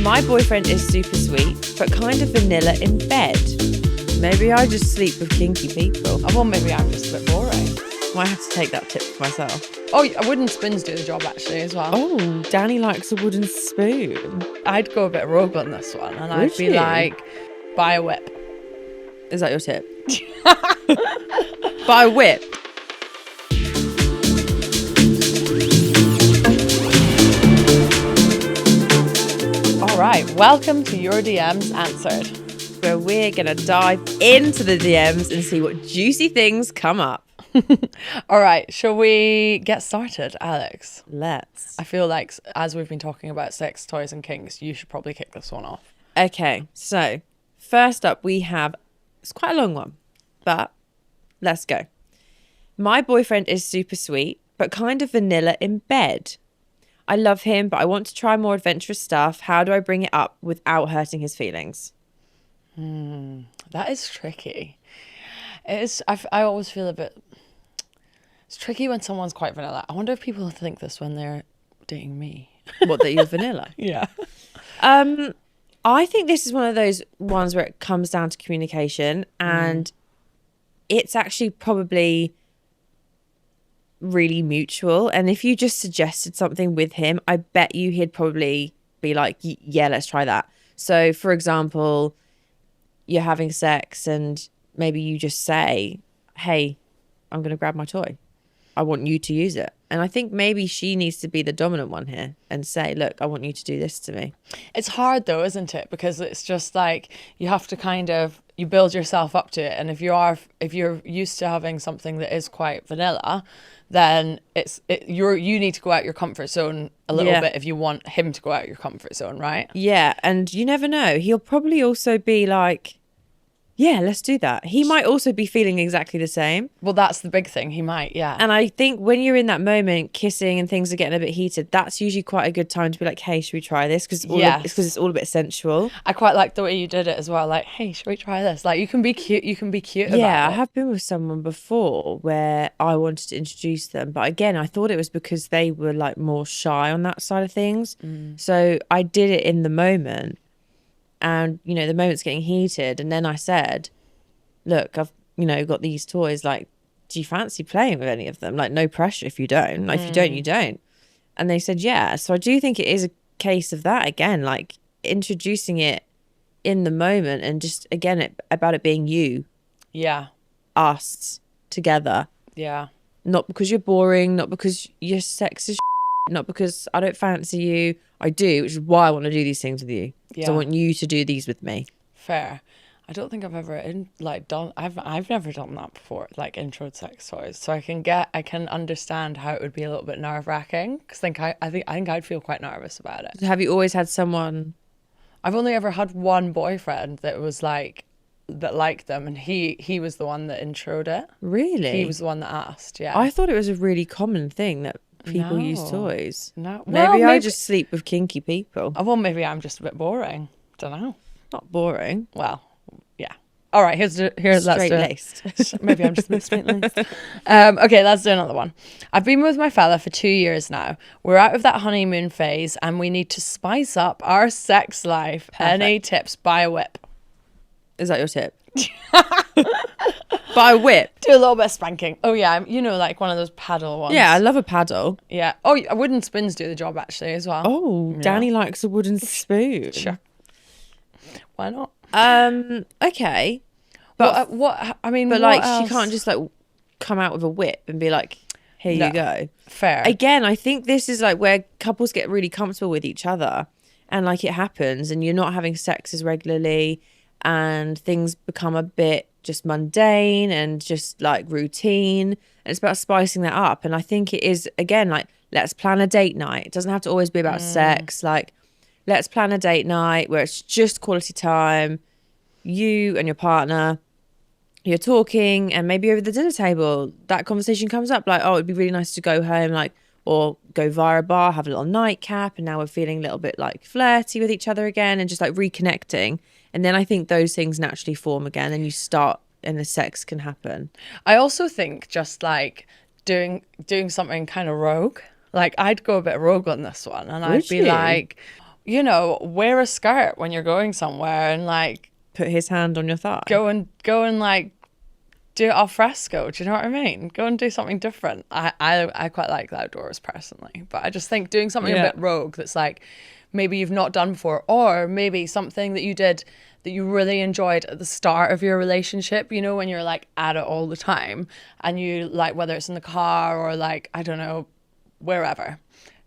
My boyfriend is super sweet, but kind of vanilla in bed. Maybe I just sleep with kinky people. Well, maybe I'm just a bit boring. Might have to take that tip for myself. Oh, wooden spoons do the job actually as well. Oh, Danny likes a wooden spoon. I'd go a bit rogue on this one, and I'd Would be you? like, buy a whip. Is that your tip? Buy a whip. All right, welcome to Your DMs Answered, Where we're going to dive into the DMs and see what juicy things come up. All right, shall we get started, Alex? Let's. I feel like as we've been talking about sex, toys and kinks, you should probably kick this one off. Okay, so first up we have, it's quite a long one, but let's go. My boyfriend is super sweet, but kind of vanilla in bed. I love him, but I want to try more adventurous stuff. How do I bring it up without hurting his feelings? That is tricky. It is. I always feel a bit. It's tricky when someone's quite vanilla. I wonder if people think this when they're dating me. What, that you're vanilla? Yeah. I think this is one of those ones where it comes down to communication, and it's actually probably really mutual. And if you just suggested something with him, I bet you he'd probably be like, yeah, let's try that. So for example, you're having sex and maybe you just say, hey, I'm going to grab my toy. I want you to use it. And I think maybe she needs to be the dominant one here and say, look, I want you to do this to me. It's hard though, isn't it? Because it's just like you have to kind of, you build yourself up to it. And if you're used to having something that is quite vanilla, then you need to go out your comfort zone a little bit if you want him to go out your comfort zone, right? Yeah, and you never know. He'll probably also be like, yeah, let's do that. He might also be feeling exactly the same. Well, that's the big thing. He might, yeah. And I think when you're in that moment, kissing and things are getting a bit heated, that's usually quite a good time to be like, hey, should we try this? Because it's all a bit sensual. I quite like the way you did it as well. Like, hey, should we try this? Like, you can be cute. You can be cute about it. Yeah, I have been with someone before where I wanted to introduce them. But again, I thought it was because they were like more shy on that side of things. So I did it in the moment. And, you know, the moment's getting heated. And then I said, look, I've, got these toys. Like, do you fancy playing with any of them? Like, no pressure if you don't. Like, if you don't, you don't. And they said, yeah. So I do think it is a case of that again, like introducing it in the moment and just, again, about it being you. Yeah. Us together. Yeah. Not because you're boring, not because your sex is not because I don't fancy you. I do, which is why I want to do these things with you. Yeah. So I want you to do these with me. Fair. I don't think I've ever I've never done that before, like intro sex toys. So I can understand how it would be a little bit nerve wracking because I think I'd feel quite nervous about it. Have you always had someone? I've only ever had one boyfriend that was like that liked them, and he was the one that introed it. Really? He was the one that asked. Yeah. I thought it was a really common thing that people use toys. No. Maybe I just sleep with kinky people. Well, maybe I'm just a bit boring. Don't know. Not boring. Well, yeah. All right, here's straight-laced. Maybe I'm just a bit straight-laced. Okay, let's do another one. I've been with my fella for 2 years now. We're out of that honeymoon phase and we need to spice up our sex life. Perfect. Any tips? Buy a whip. Is that your tip? Buy a whip. Do a little bit of spanking. Oh yeah, like one of those paddle ones. Yeah, I love a paddle. Yeah. Oh, wooden spoons do the job actually as well. Oh, yeah. Danny likes a wooden spoon. Sure. Why not? Okay. But what I mean, but what like else? she can't just like come out with a whip and be like, here you go. Fair. Again, I think this is like where couples get really comfortable with each other and like it happens and you're not having sex as regularly and things become a bit just mundane and just like routine, and it's about spicing that up. And I think it is, again, like, let's plan a date night. It doesn't have to always be about sex. Like, let's plan a date night where it's just quality time, you and your partner, you're talking, and maybe over the dinner table that conversation comes up like, oh, it'd be really nice to go home, like, or go via a bar, have a little nightcap, and now we're feeling a little bit like flirty with each other again and just like reconnecting. And then I think those things naturally form again and you start and the sex can happen. I also think just like doing something kind of rogue. Like, I'd go a bit rogue on this one, and I'd be like, you know, wear a skirt when you're going somewhere and like Put his hand on your thigh. go and like do it al fresco. Do you know what I mean? Go and do something different. I quite like the outdoors personally, but I just think doing something a bit rogue that's like maybe you've not done before, or maybe something that you did that you really enjoyed at the start of your relationship, you know, when you're like at it all the time and you like, whether it's in the car or like, I don't know, wherever.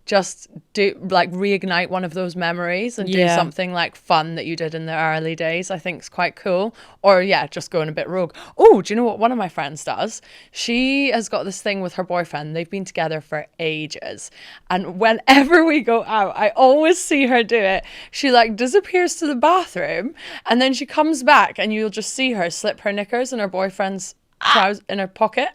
Just do like reignite one of those memories and do something like fun that you did in the early days. I think it's quite cool. Or just going a bit rogue. Oh, do you know what one of my friends does? She has got this thing with her boyfriend. They've been together for ages. And whenever we go out, I always see her do it. She like disappears to the bathroom and then she comes back and you'll just see her slip her knickers in her boyfriend's trousers in her pocket.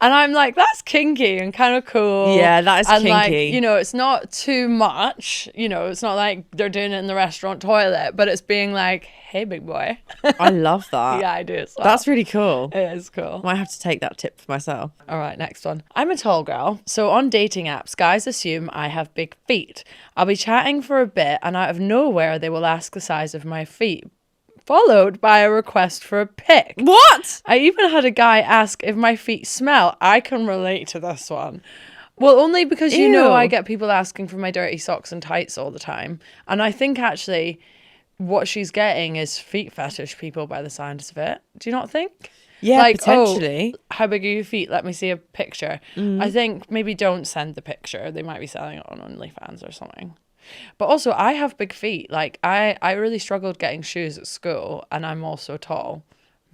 And I'm like, that's kinky and kind of cool. Yeah, that is and kinky. Like, you know, it's not too much. You know, it's not like they're doing it in the restaurant toilet, but it's being like, hey, big boy. I love that. Yeah, I do as well. That's really cool. It is cool. Might have to take that tip for myself. All right, next one. I'm a tall girl, so on dating apps, guys assume I have big feet. I'll be chatting for a bit, and out of nowhere, they will ask the size of my feet, followed by a request for a pic. What? I even had a guy ask if my feet smell. I can relate to this one. Well, only because, you know, I get people asking for my dirty socks and tights all the time. And I think actually what she's getting is feet fetish people by the sounds of it. Do you not think? Yeah, like, potentially. Oh, how big are your feet? Let me see a picture. I think maybe don't send the picture. They might be selling it on OnlyFans or something. But also, I have big feet. Like, I really struggled getting shoes at school, and I'm also tall.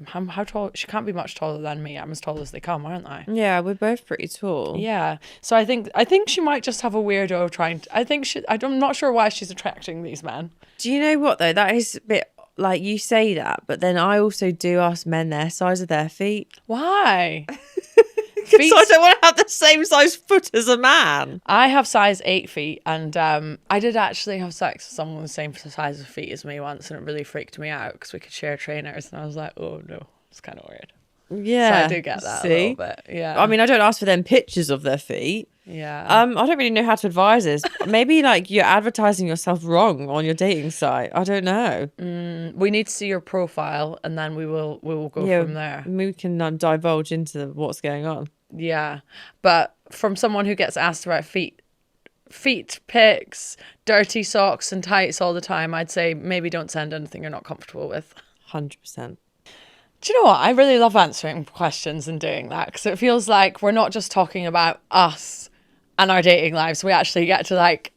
How tall? She can't be much taller than me. I'm as tall as they come, aren't I? Yeah, we're both pretty tall. Yeah. So I think she might just have a weirdo trying to, I'm not sure why she's attracting these men. Do you know what, though? That is a bit, like, you say that, but then I also do ask men their size of their feet. Why? Because I don't want to have the same size foot as a man. I have size 8 feet, and I did actually have sex with someone with the same size of feet as me once, and it really freaked me out because we could share trainers, and I was like, oh no, it's kind of weird. Yeah. So I do get that a little bit. Yeah. I mean, I don't ask for them pictures of their feet. Yeah. I don't really know how to advise this. Maybe like you're advertising yourself wrong on your dating site. I don't know. We need to see your profile, and then we will go from there. We can divulge into what's going on. Yeah, but from someone who gets asked about feet pics, dirty socks and tights all the time, I'd say maybe don't send anything you're not comfortable with. 100%. Do you know what? I really love answering questions and doing that because it feels like we're not just talking about us and our dating lives. We actually get to like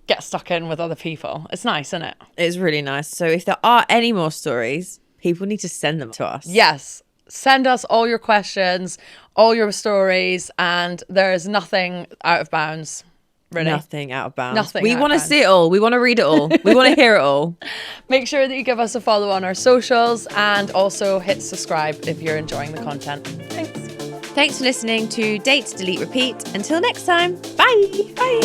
get stuck in with other people. It's nice, isn't it? It's really nice. So if there are any more stories, people need to send them to us. Yes. Send us all your questions, all your stories, and there is nothing out of bounds, really. Nothing out of bounds. Nothing we out want of to see it all. We want to read it all. We want to hear it all. Make sure that you give us a follow on our socials and also hit subscribe if you're enjoying the content. Thanks. Thanks for listening to Date, Delete, Repeat. Until next time. Bye. Bye.